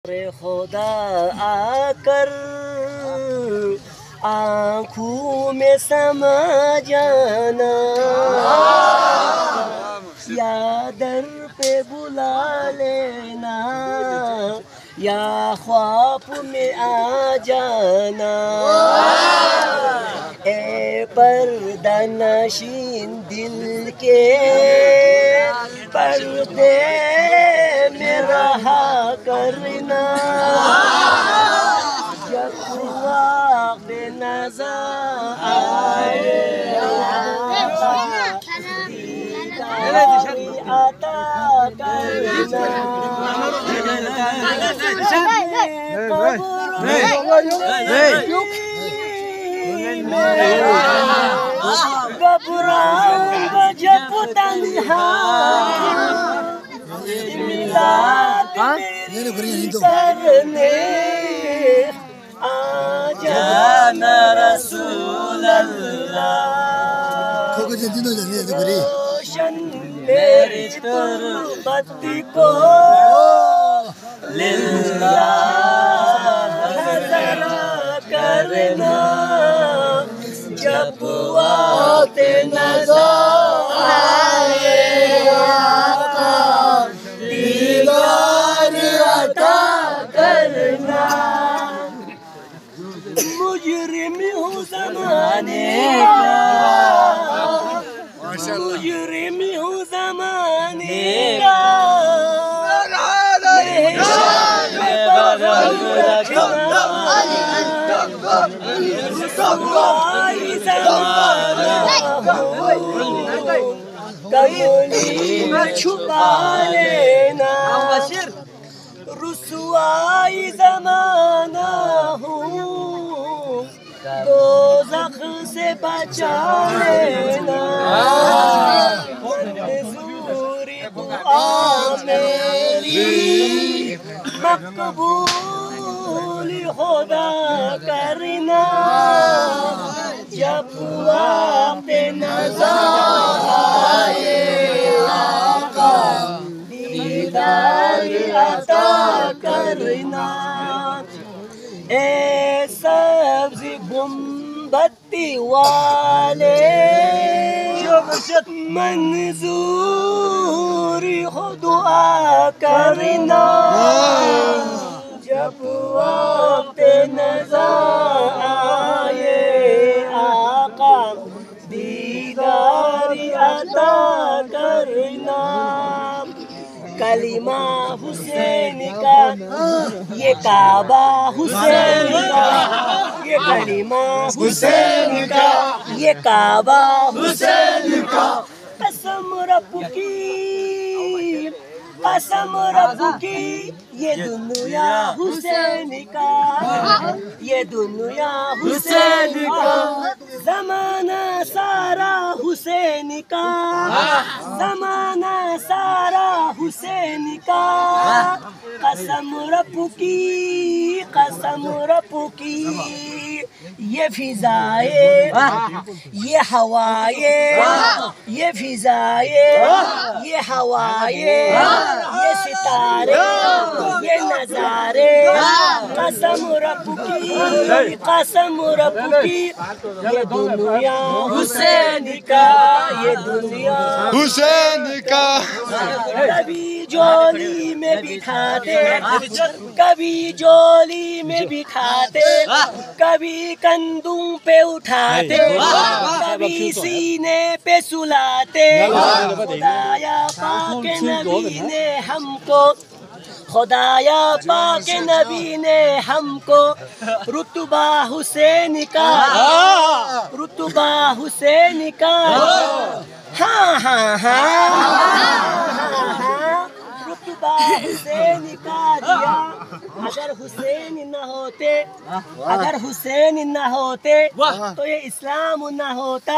خدا آ کر آنکھوں میں سما جانا، یا در پہ بلا لینا یا خواب میں آ جانا، اے پردہ نشین دل کے پردے میں رہا کرنا، جب وقت نظر آئے دیداری عطا کرنا، گھبراؤں گا جب تنہا امداد میری کرنے آ جانا رسول اللہ، روشن میری تربت کو للہ ذرا کرنا، جب وقت نظر آئے آقا دیدار عطا کرنا، مجرم ہوں زمانے کا، مجرم ہوں زمانے کا، رسوائی زمانہ کملی میں چھپا لینا، رسوائی زمانہ ہوں دوزخ سے بچا لینا، منظور دعا میری مقبول خدا کرنا، جب وقت نظر آئے آقا دیدار عطا کرنا، اے سبز گنبد والے منظور دعا کرنا، جب وقت نظر آئے آقا دیدار عطا کرنا، کلمہ حسین کا یہ کعبہ حسین کا، یہ کلمہ حسین کا یہ کعبہ حسین کا، قسم رب کی قسم رب کی یہ دنیا حسین کا، یہ دنیا حسین کا، زمانہ سارا حسین کا، زمانہ سارا حسین کا، قسم رب کی قسم رب کی یہ فضائے یہ ہوائے، یہ فضائے یہ ہوائے یہ ستارے یہ نظارے، قسم رب کی قسم رب کی یہ دنیا حسین کا، یہ دنیا حسین کا، کبھی جولی میں بٹھاتے کبھی جولی میں بٹھاتے، کبھی کندھوں پہ اٹھاتے، کبھی سینے پہ سلاتے، خدایا پاک نبی نے ہم کو، خدایا پاک نبی نے ہم کو رتبہ حسین کا، رتبہ حسین کا، ہاں ہاں ہاں رتبہ حسین کا دیا، اگر حسین نہ ہوتے، اگر حسین نہ ہوتے تو یہ اسلام نہ ہوتا۔